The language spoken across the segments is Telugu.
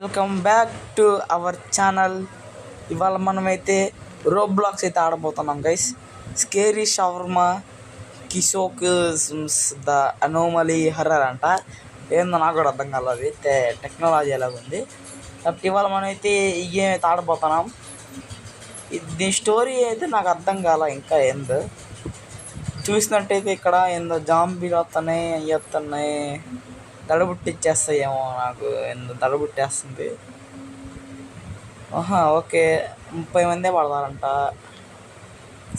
Welcome back to our channel. ఇవాళ మనమైతే రోబ్లాక్స్ అయితే ఆడబోతున్నాం guys. Scary shawarma kiosk the anomaly horror అంట. ఏందో నాకు కూడా అర్థం కాలేదు, అయితే టెక్నాలజీ ఎలాగ ఉంది కాబట్టి ఇవాళ మనమైతే ఈ గేమ్ అయితే ఆడబోతున్నాం. దీని స్టోరీ అయితే నాకు అర్థం కాల ఇంకా ఏందో. చూసినట్టయితే ఇక్కడ ఏందో జాంబీలు వస్తున్నాయి, అవి వస్తున్నాయి, దడబుట్టిచ్చేస్తాయేమో, నాకు ఏందో దడబుట్టేస్తుంది. ఓకే, 30 మందే పడతారంట.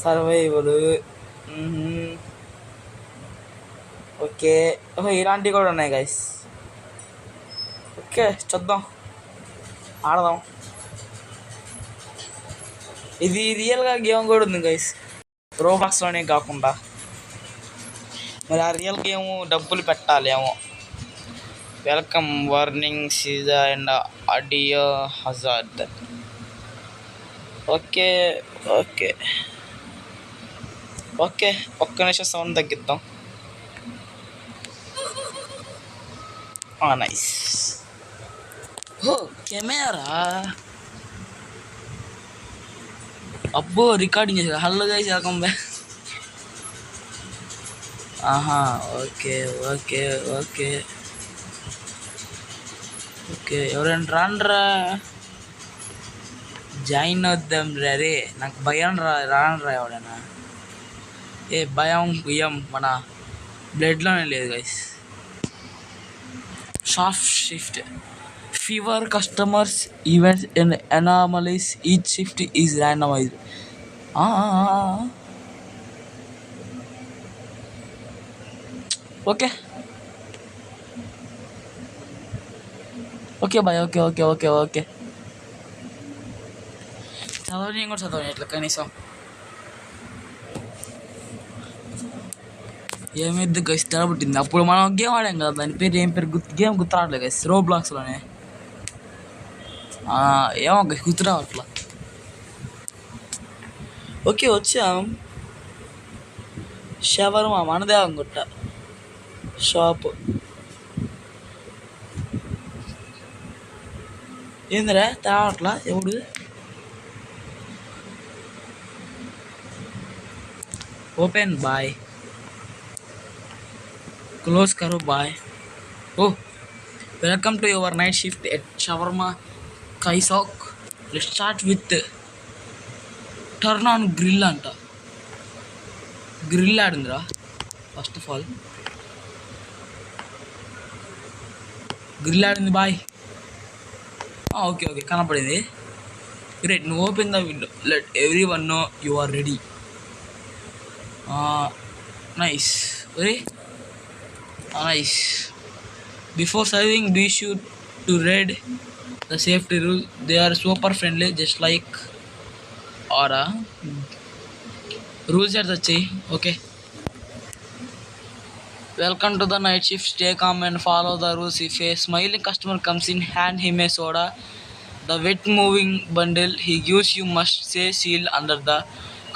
Survival okay. ఇలాంటివి కూడా ఉన్నాయి గైస్. ఓకే, చూద్దాం, ఆడదాం. ఇది రియల్గా గేమ్ కూడా ఉంది గైస్, రోబ్లాక్స్లోనే కాకుండా. మరి ఆ రియల్ గేమ్ డబ్బులు పెట్టాలేమో. Welcome warning seizure and audio hazard. Okay okay okay, ఒక్క నిమిషం సౌండ్ తగ్గిద్దాం. నైస్. కెమెరా అబ్బో, రికార్డింగ్ చేసా. Hello guys, welcome back. Okay okay okay okay, ఎవరైనా రాండ్రా, జాయిన్ అవుద్దాం రే. నాకు భయం రానరా ఎవడైనా. భయం మన బ్లడ్లోనే లేదు guys. Soft shift fever customers events and anomalies, each shift is randomized. Okay okay bye. Okay okay okay okay, చదవని కూడా చదవని ఎట్లా కనీసం. ఏమైద్ది గైస్, తెరబుట్టింది. అప్పుడు మనం గేమ్ ఆడాం కదా, దాని పేరు ఏం పేరు గేమ్ గుర్తురావట్లేదు గైస్. రోబ్లాక్స్లోనే ఏమో గైస్, గుర్తురావట్లా. ఓకే, వచ్చాం. షవర్మా మనదే అనుకుంటా షాప్. ఏందిరా తేవట్లా ఎవడు? ఓపెన్ బాయ్, క్లోజ్ కరో బాయ్. Welcome to your night shift at shawarma కైసాక్. Let's start with turn on grill అంట. గ్రిల్ ఆడిందిరా ఫస్ట్ ఆఫ్ ఆల్. గ్రిల్ ఆడింది బాయ్. ఓకే ఓకే, కనపడింది. గ్రేట్, నువ్వు open the window. Let everyone know you are ready. Nice, very nice. Before serving be sure to read the safety rules. They are super friendly, just like aura. Rules are the chain. Okay, welcome to the night shift. Stay calm and follow the rules. If a smiling customer comes in, hand him a soda, the wet moving bundle he gives you must say sealed under the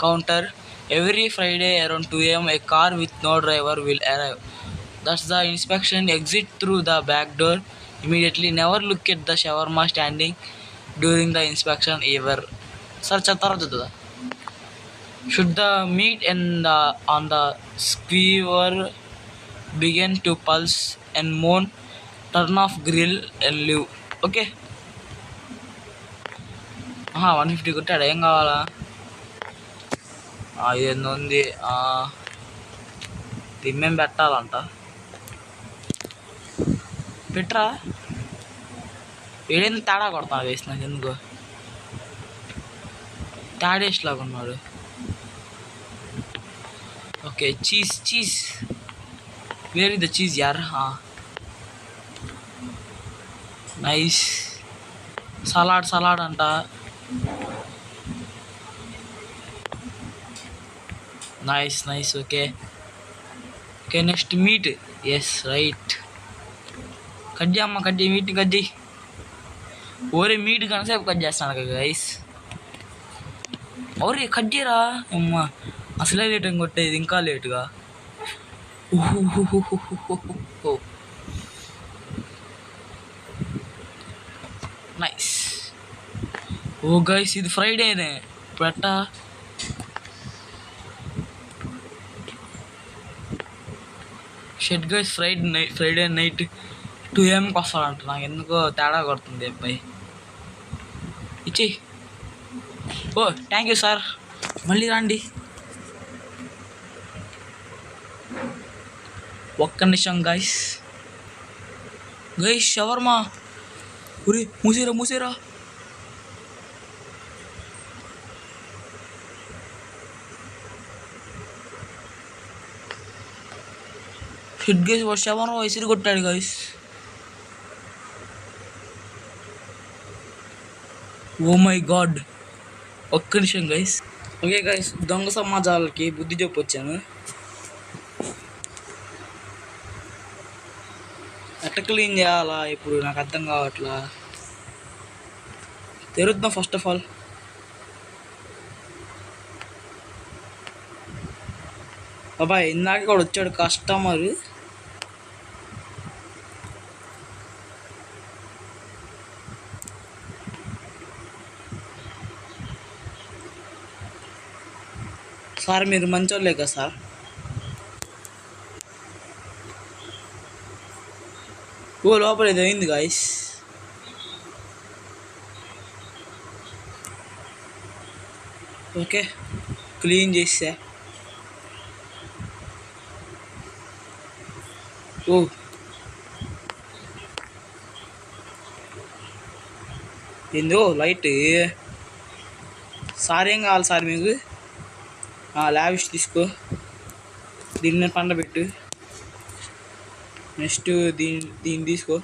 counter. Every Friday around 2 a.m. a car with no driver will arrive. That's the inspection. Exit through the back door immediately. Never look at the shawarma standing during the inspection ever. Search the should the meat and on the skewer begin to pulse and moan, turn off grill and leave. Okay, 150 కొట్టాడు. ఏం కావాలా? ఏంది తిమ్మేం పెట్టాలంట. పెట్టరా, ఏడేందుకు తేడా కొడతాను వేసి. నాకు ఎందుకు తాడేసి లాగా ఉన్నాడు. Okay, cheese where is the cheese యార్. నైస్. సలాడ్ అంట. Nice. Okay next meat. Yes right. Cut చేయమ్మా, కట్ చేయి, మీట్ కట్ చేయి. ఓరే మీట్ కనసేపు కట్ చేస్తాను కదా గైస్. ఓరే కట్ చేయరా అమ్మా, అసలే లేట్ అని కొట్టేది ఇంకా లేటుగా. నైస్. ఓ గైస్ ఇది ఫ్రైడేనే పెట్ట. Shed guys Friday night 2 AM వస్తాడంట. నాకు ఎందుకో తేడా కొడుతుంది అబ్బాయి. ఇచ్చి. ఓ థ్యాంక్ యూ సార్, మళ్ళీ రండి. ఒక్క నిమిషం గైస్. Guys shawarma. ఉరి మూసేరా. షిట్ గైస్ వాడు షవర్మా విసిరి కొట్టాడు గైస్. Oh my God. ఒక్క నిమిషం గైస్. ఓకే గైస్, దొంగ సమాజాలకి బుద్ధి చెప్పొచ్చాను. ఎట్లా క్లీన్ చేయాలా ఇప్పుడు నాకు అర్థం కావట్లా. తెరుద్దాం ఫస్ట్ ఆఫ్ ఆల్. బాబాయ్ ఇందాక కూడా వచ్చాడు కస్టమర్. సార్ మీరు మంచోళ్ళే కదా సార్. ఓ లోపల ఏదో అయింది గాయస్. ఓకే క్లీన్ చేసా. ఓ ఏందో లైట్. సార్ ఏం కావాలి సార్ మీకు? లావిష్ తీసుకో. దీన్ని పండబెట్టు. నెక్స్ట్ దీన్ని తీసుకో,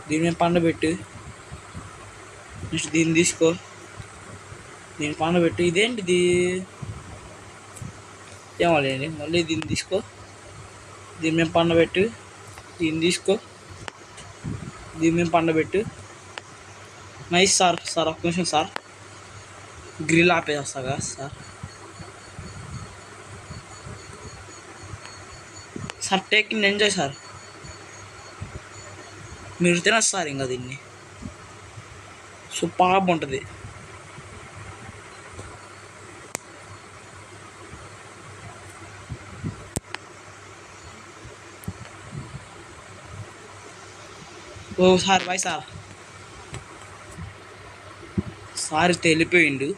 దీని మీద పండబెట్టు. నెక్స్ట్ దీన్ని తీసుకో, దీన్ని పండబెట్టు. ఇదేంటిది ఏమాలేండి. మళ్ళీ దీన్ని తీసుకో, దీని మీద పండబెట్టు. దీన్ని తీసుకో, దీని మీద పండబెట్టు. Nice sir. ఒక్క నిమిషం సార్, గ్రిల్ ఆపేస్తాగా sir. Sir take in enjoy sir. మీరు తినచ్చు సార్ ఇంకా దీన్ని. సూపర్గా ఉంటుంది. Oh sir bye sir. Sir తెలిపోయిండు.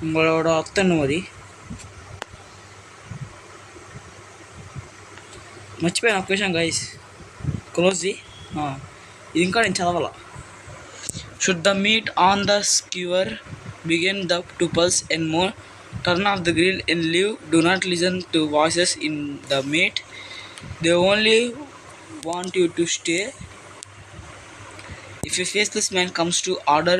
ఇంకోడ వస్తాను మరి. మర్చిపోయాను ఒక విషయం గైస్. క్లోజ్ ఇది ఇంకా నేను చదవాల. Should the meat on the skewer begin the to pulse and more. Turn off the grill and leave. Do not listen to voices in the meat. They only want you to stay. If a faceless man comes to order,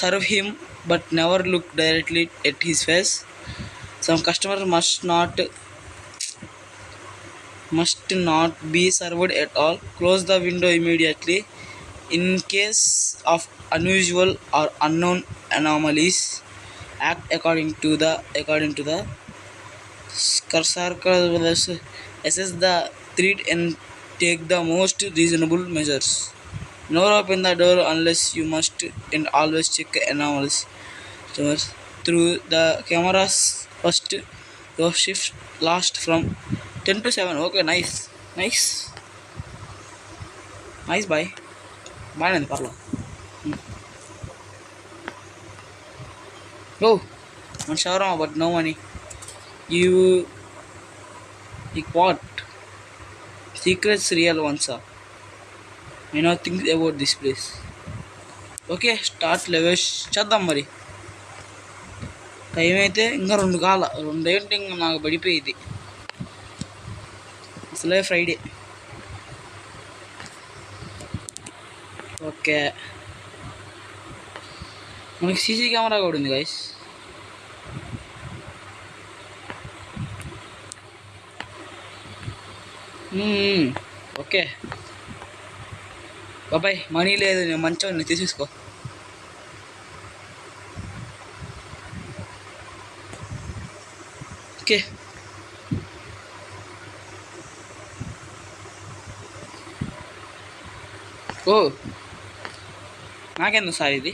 serve him but never look directly at his face. Some customers must not be served at all. Close the window immediately. In case of unusual or unknown anomalies, act according to the assess the threat and take the most reasonable measures. Never open the door unless you must, and always check anomalies through the cameras first. Your shift lasts from 10 to 7. Okay, nice. Bye. Nanti parlo. Oh, on shawarma but no money. You what? Secrets real ones are. I know things about this place. Okay, start level చేద్దాం మరి. టైం అయితే ఇంకా 2 కాల 2 ఏంటి ఇంకా నాకు పడిపోయేది. అసలే ఫ్రైడే. ఓకే మనకి సీసీ కెమెరా కూడా ఉంది గైస్. ఓకే బాబాయ్ మనీ లేదు, నేను మంచిగా తీసేసుకో. ఓకే ఓ నాకెందుకు సార్ ఇది?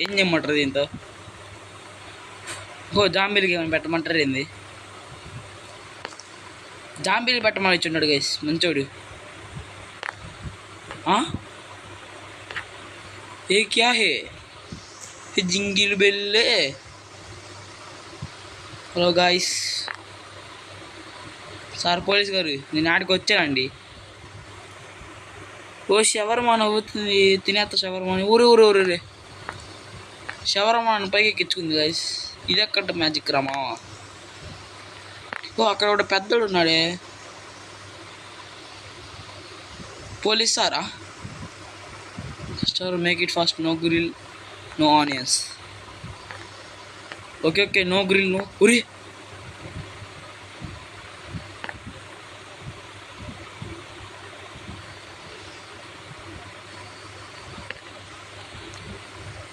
ఏం చేయమంటారు దీంతో? ఓ జాంబీలకి ఏమైనా పెట్టమంటారు ఏంది? జాంబీలు పెట్టమని ఇచ్చున్నాడు గైస్ మంచోడు. ఏ క్యా హే jingle బెల్లే. Hello guys, sir police గారు నేను ఆడికి వచ్చానండి. ఓ షవర్మా నవ్వుతుంది, తినేస్తా షవర్మా. ఊరే ఊరే ఊరే షవర్మాని పైకి ఎక్కించుకుంది గాయస్. ఇది ఎక్కడ మ్యాజిక్ రామా? ఓ అక్కడ ఒక పెద్దోడు ఉన్నాడే, పోలీస్ సారా? Star make it fast, no grill no onions. Okay okay, no grill no. ఉరి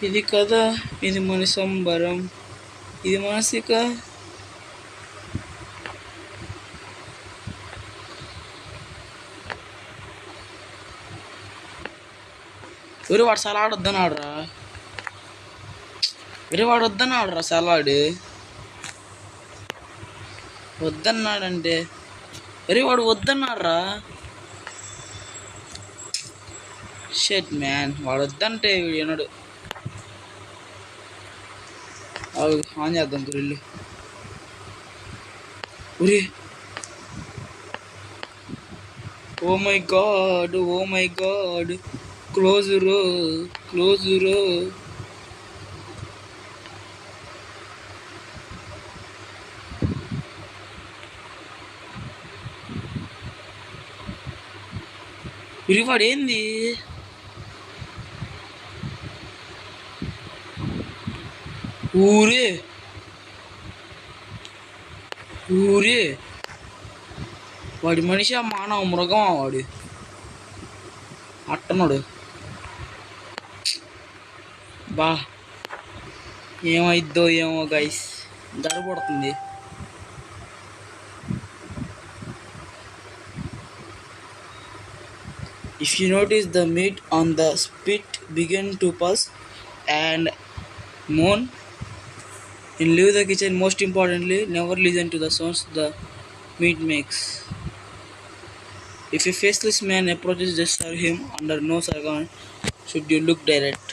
ఇది కదా, ఇది మన సంబరం, ఇది మానసిక. ఒరే వాడు సలాడ్ వద్దన్నాడురా, వాడు వద్దన్నాడురా సలాడ్. వద్దన్నాడంటే వాడు వద్దన్నాడురా. షెట్ మ్యాన్, వాడు వద్దంటే విన్నాడు. ఆన్ చేద్దాం గురిల్లు. ఉరి oh my god, oh my god, close రో, క్లోజ్ రో. వాడు ఏంది? ఊరే ఊరే వాడి మనిషి మానవ మృగమా వాడు? అట్టనుడు బా. ఏమైద్దో ఏమో guys, జరగబడుతుంది. If you notice the meat on the spit begin to pulse and moan, and leave the kitchen. Most importantly, never listen to the sounds the meat makes. If a faceless man approaches, just serve him. Under no circumstances should you look direct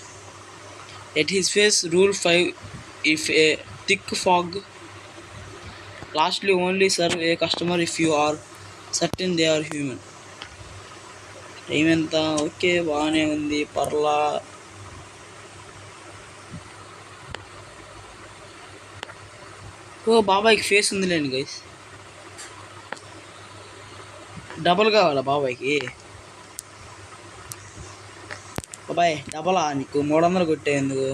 at his face. Rule 5: if a thick fog. Lastly, only serve a customer if you are certain they are human. Time ఎంత? ఓకే బాగానే ఉంది, పర్లా. ఓ బాబాయ్కి ఫేస్ ఉందిలేండి గైస్. డబల్ కావాలా బాబాయ్కి? బాబాయ్ డబలా? నీకు 300 కొట్టేందుకు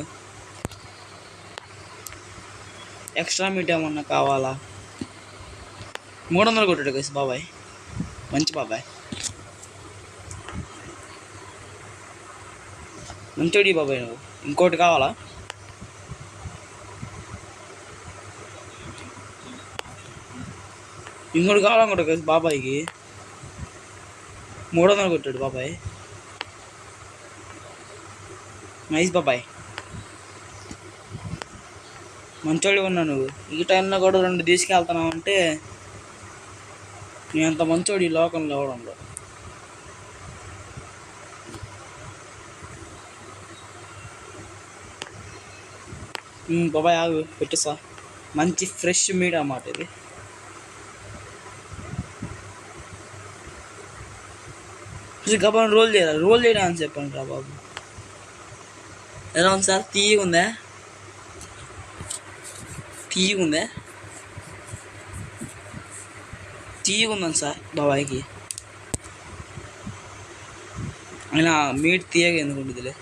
ఎక్స్ట్రా మీట్ ఏమన్నా కావాలా? 300 కొట్టాడు గైస్ బాబాయ్, మంచి బాబాయ్, మంచోడి బాబాయ్. నువ్వు ఇంకోటి కావాలా? ఇంకోటి కావాలనుకుంటా కదా బాబాయ్కి. 300 కొట్టాడు బాబాయ్, నైస్ బాబాయ్, మంచోడి ఉన్నా. నువ్వు ఈ టైంలో కూడా 2 తీసుకెళ్తున్నావు అంటే నేను అంత మంచోడి లోకంలో ఇవ్వడంలో. బాబాయ్ ఆగు పెట్టేసా, మంచి ఫ్రెష్ మీట్ అన్నమాట ఇది. గబాన్ రోల్ చేయాలి, రోల్ చేయడం అని చెప్పండి రా బాబు. ఎలా ఉంది సార్? తీయగుందా? తీయగుందా? తీయగుందని సార్ బాబాయ్కి. అయినా మీట్ తీయగా ఎందుకు ఉంటుందిలే.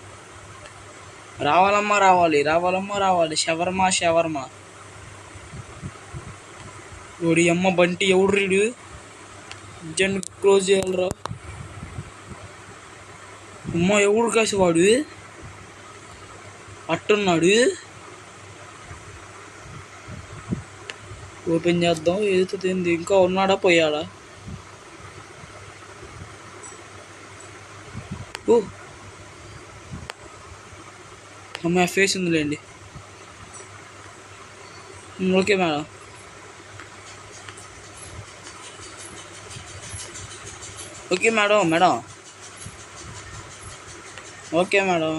రావాలమ్మా రావాలి, రావాలమ్మా రావాలి. Shawarma shawarma. ఓడి అమ్మ బంటి ఎవడు రీడు? జన్ క్లోజ్ చేయాలరా. అమ్మ ఎవడు కాసి వాడు అట్టున్నాడు. ఓపెన్ చేద్దాం. ఏదైతుంది? ఇంకా ఉన్నాడా పోయాడా? ఓ అమ్మాయి ఫేస్ ఉందిలేండి. Okay madam. Okay madam. Madam okay madam.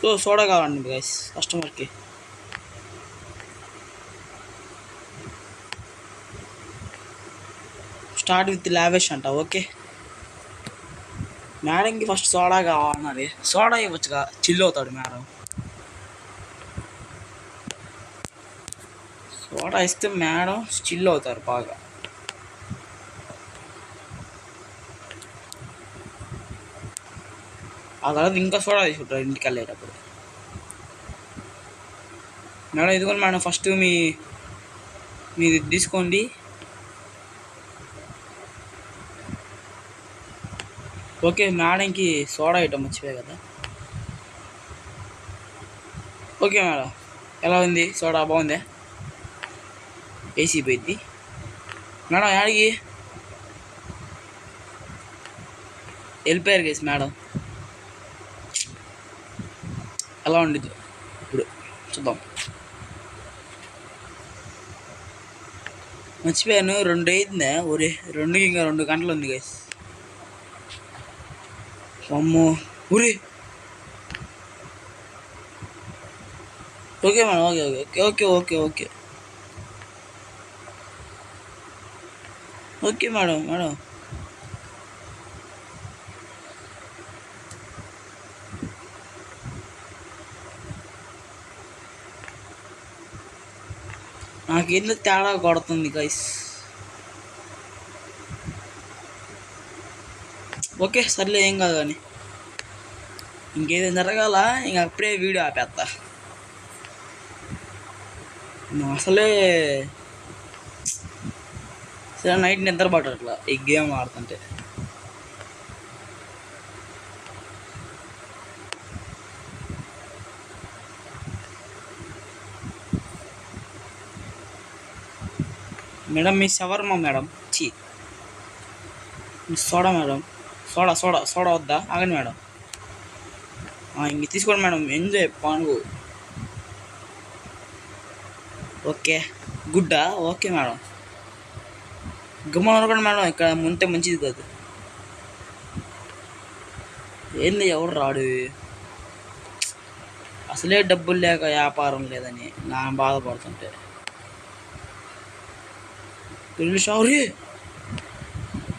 So soda కావాలండి గైస్ కస్టమర్కి. స్టార్ట్ విత్ లావిష్ అంట. ఓకే మేడంకి ఫస్ట్ సోడా కావాలన్నది. సోడా ఇవ్వచ్చుగా, చిల్ అవుతాడు మేడం. సోడా ఇస్తే మేడం చిల్ అవుతారు బాగా. ఆ తర్వాత ఇంకా సోడా తీసుకుంటారు ఇంటికి వెళ్ళేటప్పుడు. మేడం ఇదిగోండి మేడం, ఫస్ట్ మీది తీసుకోండి. ఓకే మేడంకి సోడా ఐటమ్ మర్చిపోయా కదా. ఓకే మేడం, ఎలా ఉంది సోడా? బాగుందా? ఏసీ పోయింది మేడం. యాడికి వెళ్ళిపోయారు కేసు మేడం. ఎలా ఉండిద్ది ఇప్పుడు చూద్దాం. మర్చిపోయాను, 2 అయిందా? ఒరే 2కి ఇంకా 2 గంటలు ఉంది గైస్. అమ్మో ఊరి. Okay madam. Okay okay okay okay okay okay madam. Madam నాకేందో తేడా కొడుతుంది గైస్. ఓకే సర్లే, ఏం కాదు కానీ ఇంకేదో జరగాల. ఇంక అప్పుడే వీడియో ఆపేస్తా. అసలే సరే నైట్ నిద్ర పట్టట్లా ఈ గేమ్ ఆడుతుంటే. మేడం మీ షవర్మా మేడం. మీ soda madam. Soda soda soda వద్దా? ఆగండి మేడం. ఇంక తీసుకోండి మేడం, ఎంజాయ్ పాను. ఓకే గుడ్డా? Okay madam. గమ్మున అనుకోండి మేడం, ఇక్కడ ముంటే మంచిది కాదు. ఏంది ఎవడు రాడు? అసలే డబ్బులు లేక వ్యాపారం లేదని నా బాధపడుతుంటే పెళ్ళి షారీ.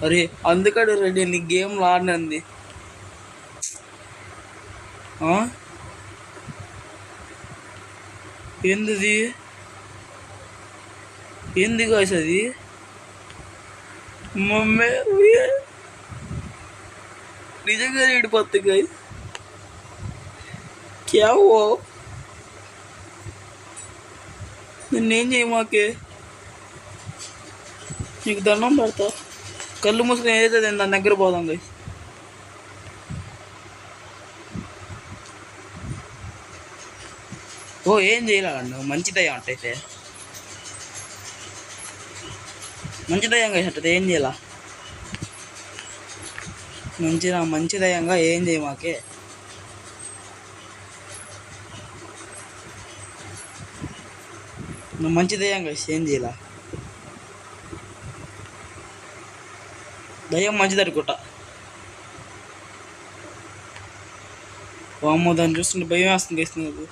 అరే అందుకడు రెడీ నీ గేమ్లు ఆడినంది. ఏంది ఏంది గాయస్ అది? మమ్మీ నిజంగా ఏడిపోతుంది గాయస్. క్యావో నిన్నేం చేయమాకే, నీకు దండం పెడతా. కళ్ళు మూసుకొని ఏదైతే దాని దగ్గర పోదాం గాయస్. ఓ ఏం చేయాలండి, మంచిదయ్యా అంటే మంచిదయ్యంగా అంటే ఏం చేయాల? మంచిదయ్యంగా ఏం చేయ మాకే. నువ్వు మంచిదయ్యంగా ఏం చేయాల? దయ్యం మంచిది అనుకుంటా. అమ్మో దాన్ని చూస్తుంటే భయం వేస్తుంది వేస్తుంది నాకు.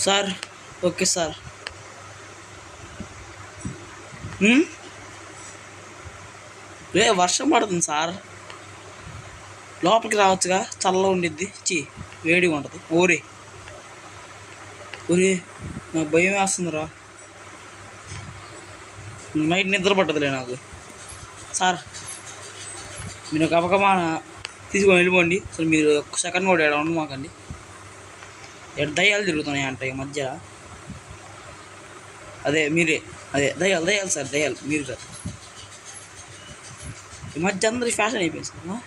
Sir okay sir. వర్షం పడుతుంది సార్, లోపలికి రావచ్చుగా, చల్లగా ఉండిద్ది. వేడిగా ఉంటుంది. ఊరి నాకు భయం వేస్తుందిరా, నైట్ నిద్ర పట్టదులే నాకు. సార్ మీరు ఒక అపకమాన తీసుకొని వెళ్ళిపోండి. అసలు మీరు ఒక్క సెకండ్ కూడా ఏడ ఉండమాకండి. దయ్యాలు తిరుగుతున్నాయి అంట ఈ మధ్య. అదే మీరే, అదే దయ్యాలు సార్, దయ్యాలు మీరు సార్. ఈ మధ్య అందరి ఫ్యాషన్ అయిపోయింది సార్.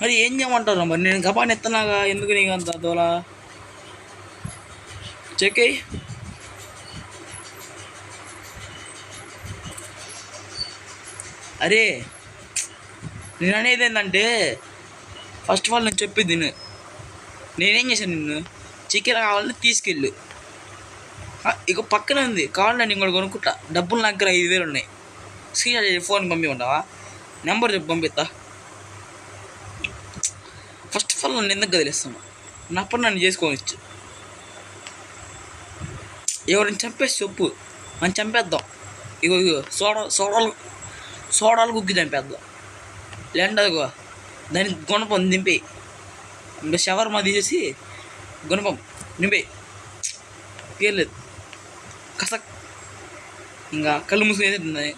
మరి ఏం చేయమంటారు? మరి నేను గబాన్ ఎత్తనాగా, ఎందుకు నీకు అంత దోలా? చెక్ అయ్యి. అరే నేను అనేది ఏంటంటే, ఫస్ట్ ఆఫ్ ఆల్ నేను చెప్పేది నేనేం చేశాను, నిన్ను చికెన్ కావాలని తీసుకెళ్ళు. ఇక పక్కన ఉంది, కావాలని నేను కూడా కొనుక్కుంటా. డబ్బులు నా దగ్గర 5,000 ఉన్నాయి. స్క్రీన్ ఫోన్ పంపి ఉండవా? నెంబర్ చెప్పి పంపిస్తా. ఫస్ట్ ఆఫ్ ఆల్ నన్ను ఎందుకు కదిలిస్తాను? నా పని నన్ను చేసుకోవచ్చు. ఎవరిని చంపేసి చెప్పు, మనం చంపేద్దాం. ఇగో సోడాలు కుక్కి చంపేద్దాం. లేదంటే అదిగో దానికి గుణపం దింపి, ఇంకా షవర్మా తీసేసి గుణపం నింపే, పేర్లేదు కసక్, ఇంకా కళ్ళు మూసుకుని తిందని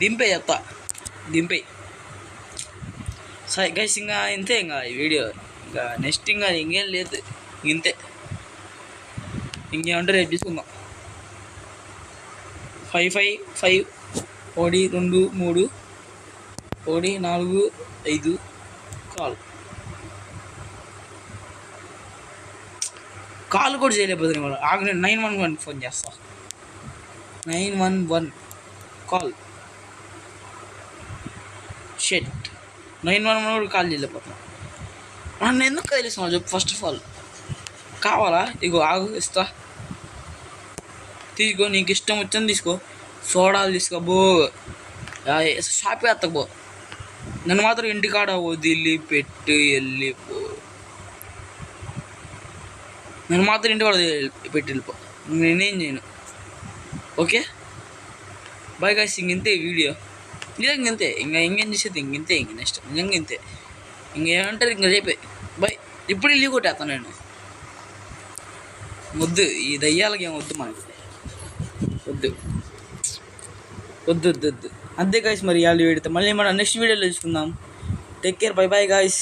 దింపే చెప్తా, దింపే. సరే గైస్, ఇంకా ఇంతే. ఇంకా ఈ వీడియో ఇంకా నెక్స్ట్ ఇంకా ఇంకేం లేదు, ఇంతే. ఇంకేమంటే రేపు తీసుకుందాం. 5 1 2 3 1 4 5 కాల్ కూడా చేయలేకపోతే వాళ్ళు. ఆగు, నేను 911 ఫోన్ చేస్తా. 911 కాల్. షెట్, 911 కూడా కాల్ చేయలేకపోతున్నా. నన్ను ఎందుకు కదిలిస్తున్నావు చెప్పు ఫస్ట్ ఆఫ్ ఆల్. కావాలా? ఇగో ఆగు, ఇస్తా, తీసుకో. నీకు ఇష్టం వచ్చింది తీసుకో. సోడాలు తీసుకో బో, షాప్ ఎత్తకు బో. నన్ను మాత్రం ఇంటికాడ వదిలి పెట్టి వెళ్ళిపో. నన్ను మాత్రం ఇంటికాడ పెట్టి వెళ్ళిపో. నేనేం చేయను. Okay bye guys. ఇంతే వీడియో. నిజంగా ఇంతే. ఇంకా ఇంకేం చేసేది ఇంతే. ఇంక నెక్స్ట్ నిజంగా ఇంతే. ఇంకేమంటారు ఇంకా చెప్పే బాయ్. ఇప్పుడు ఇల్లు కొట్టేస్తాను నేను. వద్దు, ఈ దయ్యాలకి ఏం వద్దు మనకి. వద్దు వద్దు వద్దు వద్దు. అంతే గాయస్. మరి ఇవాళ వీడితే మళ్ళీ మనం నెక్స్ట్ వీడియోలో చూసుకుందాం. Take care, bye bye guys.